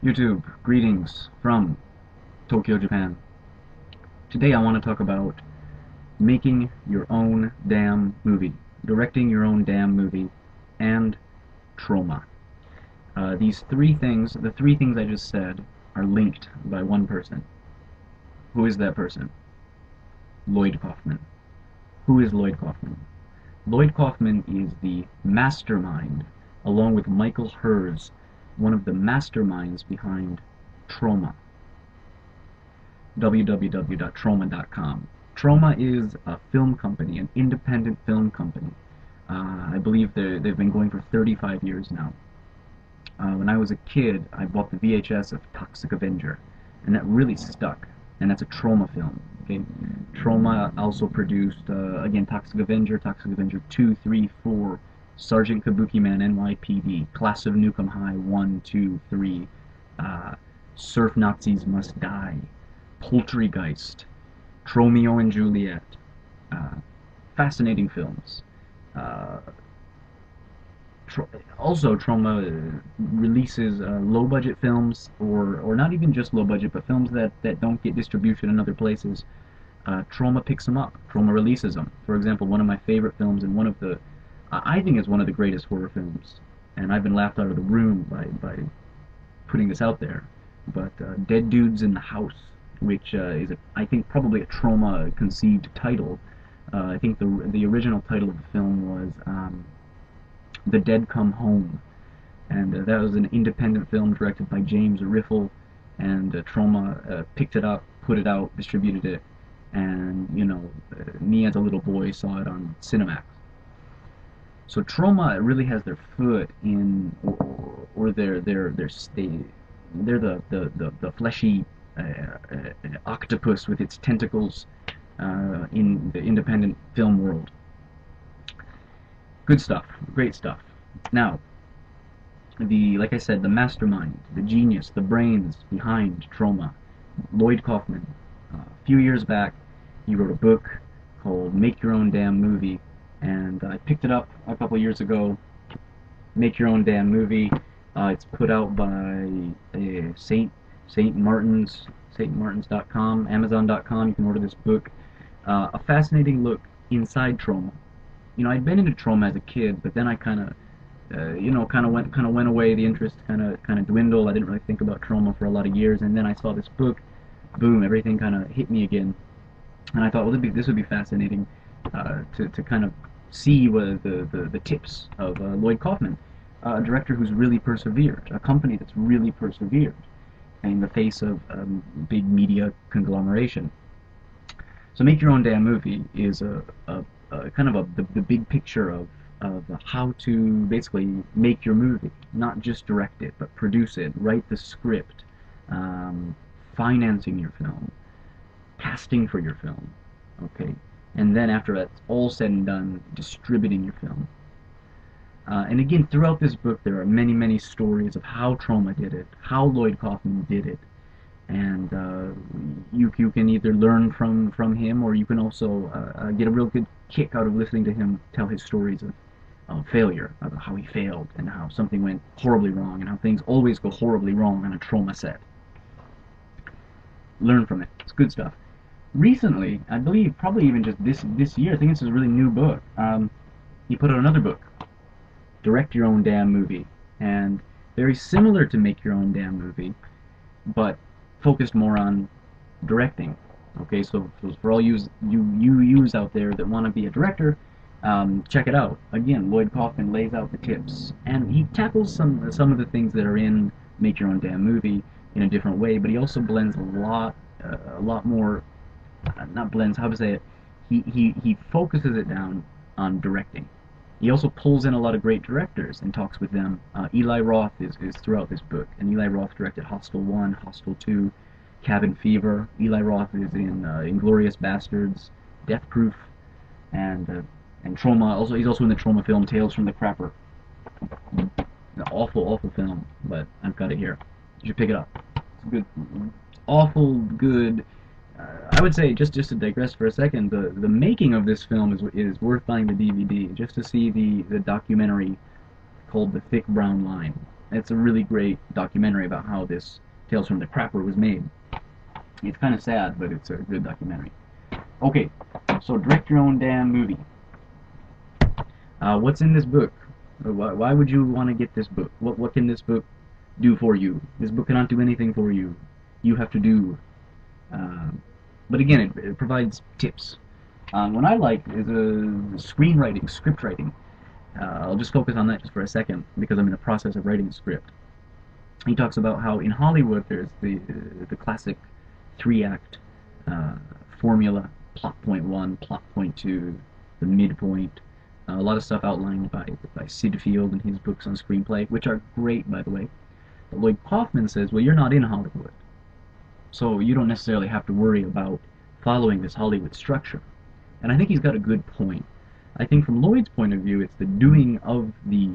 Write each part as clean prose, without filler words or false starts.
YouTube, greetings from Tokyo, Japan. Today I want to talk about making your own damn movie, directing your own damn movie, and Troma. These three things, the three things I just said, are linked by one person. Who is that person? Lloyd Kaufman. Who is Lloyd Kaufman? Lloyd Kaufman is the mastermind, along with Michael Herz, one of the masterminds behind Troma. www.troma.com. Troma is a film company, an independent film company. I believe they've been going for 35 years now. When I was a kid, I bought the VHS of Toxic Avenger, and that really stuck. And that's a Troma film. Okay, Troma also produced again Toxic Avenger 2, 3, 4, Sergeant Kabuki-Man NYPD, Class of Nukem High 1, 2, 3, Surf Nazis Must Die, Poultrygeist, Tromeo and Juliet. Fascinating films. Uh, Also, Troma releases low-budget films, or not even just low-budget, but films that don't get distribution in other places. Troma picks them up. Troma releases them. For example, one of my favorite films, and one of the, I think is one of the greatest horror films, and I've been laughed out of the room by putting this out there, but Dead Dudes in the House, which is, I think, probably a Troma-conceived title. I think the original title of the film was The Dead Come Home, and that was an independent film directed by James Riffle, and Troma picked it up, put it out, distributed it, and me as a little boy saw it on Cinemax. So Troma really has their foot in, or their state. They're the fleshy octopus with its tentacles in the independent film world. Good stuff, great stuff. Now, like I said, the mastermind, the genius, the brains behind Troma, Lloyd Kaufman. A few years back, he wrote a book called Make Your Own Damn Movie, and I picked it up a couple years ago. Make Your Own Damn Movie. It's put out by Saint Martin's, saintmartins.com, amazon.com. You can order this book. A fascinating look inside Troma. I'd been into Troma as a kid, but then I kind of went away. The interest kind of dwindled. I didn't really think about Troma for a lot of years, and then I saw this book. Boom! Everything kind of hit me again, and I thought, well, this would be fascinating to kind of see what the tips of Lloyd Kaufman, a director who's really persevered, a company that's really persevered in the face of big media conglomeration. So, Make Your Own Damn Movie is kind of the big picture of how to basically make your movie, not just direct it, but produce it, write the script, financing your film, casting for your film, okay, and then after that's all said and done, distributing your film. And again, throughout this book, there are many, many stories of how Troma did it, how Lloyd Kaufman did it, and you can either learn from him, or you can also get a real good kick out of listening to him tell his stories of failure, of how he failed, and how something went horribly wrong, and how things always go horribly wrong on a Troma set. Learn from it. It's good stuff. Recently, I believe, probably even just this year, I think this is a really new book. He put out another book, Direct Your Own Damn Movie, and very similar to Make Your Own Damn Movie, but focused more on directing. Okay, so for all you out there that want to be a director, check it out. Again, Lloyd Kaufman lays out the tips, and he tackles some of the things that are in Make Your Own Damn Movie in a different way, but he also blends a lot more. Not blends. How to say it? He focuses it down on directing. He also pulls in a lot of great directors and talks with them. Eli Roth is throughout this book, and Eli Roth directed Hostel 1, Hostel 2, Cabin Fever. Eli Roth is in Inglourious Basterds, Death Proof, and Troma. Also, he's also in the Troma film Tales from the Crapper. An awful film, but I've got it here. You should pick it up. It's good, awful good. I would say, just to digress for a second, the making of this film is worth buying the DVD just to see the documentary called The Thick Brown Line. It's a really great documentary about how this Tales from the Crapper was made. It's kind of sad, but it's a good documentary. Okay, so direct your own damn movie. What's in this book? Why would you want to get this book? What can this book do for you? This book cannot do anything for you. You have to do. But again, it provides tips. What I like is screenwriting, script writing. I'll just focus on that just for a second because I'm in the process of writing a script. He talks about how in Hollywood there's the classic three-act formula: plot point one, plot point two, the midpoint. A lot of stuff outlined by Sid Field in his books on screenplay, which are great, by the way. But Lloyd Kaufman says, well, you're not in Hollywood, so you don't necessarily have to worry about following this Hollywood structure. And I think he's got a good point. I think from Lloyd's point of view, it's the doing of the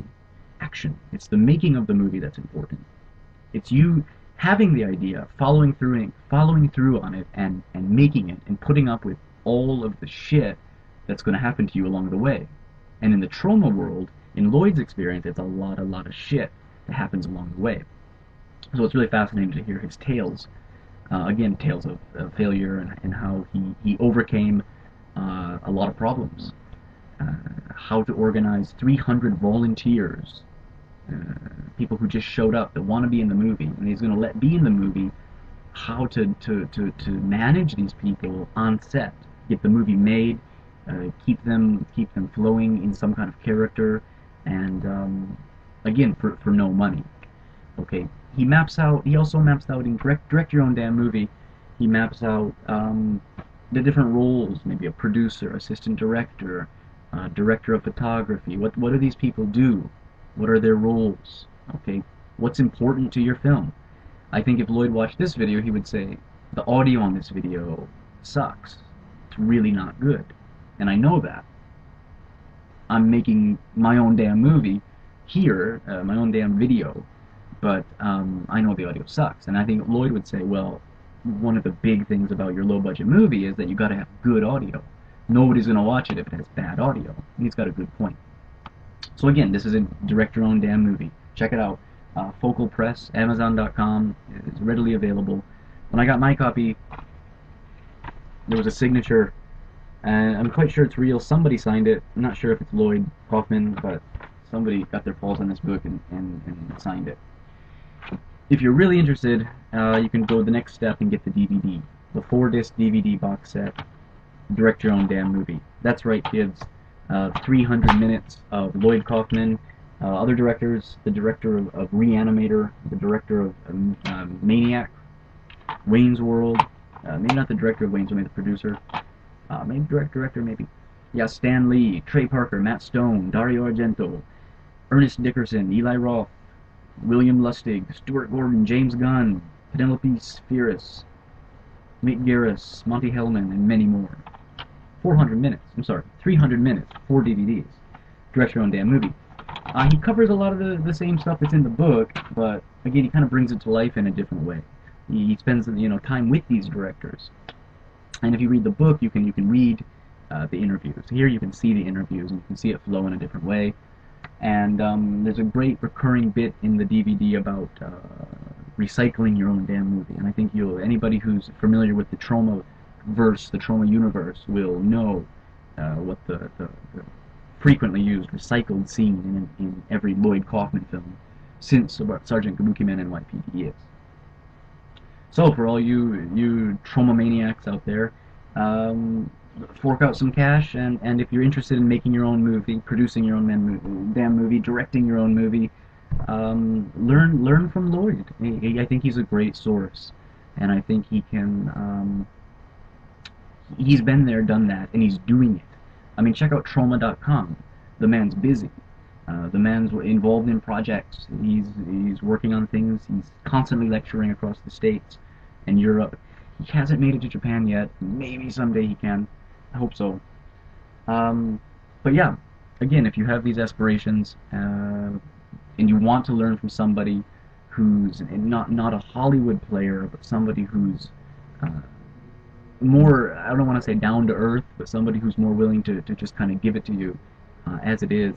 action. It's the making of the movie that's important. It's you having the idea, following through on it, and making it, and putting up with all of the shit that's going to happen to you along the way. And in the Troma world, in Lloyd's experience, it's a lot of shit that happens along the way. So it's really fascinating to hear his tales. Again, tales of failure and how he overcame a lot of problems. How to organize 300 volunteers, people who just showed up that want to be in the movie, and he's going to let be in the movie. How to manage these people on set, get the movie made, keep them flowing in some kind of character, and again for no money. Okay, he also maps out in direct your own damn movie. He maps out the different roles, maybe a producer, assistant director, director of photography. What do these people do? What are their roles? Okay, what's important to your film? I think if Lloyd watched this video, he would say, the audio on this video sucks. It's really not good. And I know that. I'm making my own damn movie here, my own damn video, but I know the audio sucks. And I think Lloyd would say, well, one of the big things about your low-budget movie is that you got to have good audio. Nobody's going to watch it if it has bad audio. And he's got a good point. So again, this is a direct your own damn movie. Check it out. Focal Press, Amazon.com, is readily available. When I got my copy, there was a signature, and I'm quite sure it's real. Somebody signed it. I'm not sure if it's Lloyd Kaufman, but somebody got their paws on this book and signed it. If you're really interested, you can go the next step and get the DVD. The 4-disc DVD box set, direct your own damn movie. That's right, kids. 300 minutes of Lloyd Kaufman, other directors, the director of Reanimator, the director of Maniac, Wayne's World, maybe not the director of Wayne's World, maybe the producer, maybe director, maybe. Yeah, Stan Lee, Trey Parker, Matt Stone, Dario Argento, Ernest Dickerson, Eli Roth, William Lustig, Stuart Gordon, James Gunn, Penelope Spheris, Mick Garris, Monty Hellman, and many more. 300 minutes, 4 DVDs. Direct your own damn movie. He covers a lot of the same stuff that's in the book, but again, he kind of brings it to life in a different way. He spends time with these directors, and if you read the book, you can read the interviews. Here, you can see the interviews, and you can see it flow in a different way. And there's a great recurring bit in the DVD about recycling your own damn movie. And I think anybody who's familiar with the Troma verse, the Troma universe, will know what the frequently used recycled scene in every Lloyd Kaufman film since Sergeant Kabukiman NYPD is. So for all you Troma maniacs out there, fork out some cash, and if you're interested in making your own movie, producing your own damn movie, directing your own movie, learn from Lloyd. I think he's a great source, and I think he can. He's been there, done that, and he's doing it. I mean, check out Troma.com. The man's busy. The man's involved in projects. He's working on things. He's constantly lecturing across the States and Europe. He hasn't made it to Japan yet. Maybe someday he can. I hope so. But yeah, again, if you have these aspirations and you want to learn from somebody who's not a Hollywood player, but somebody who's more, I don't want to say down to earth, but somebody who's more willing to just kind of give it to you as it is.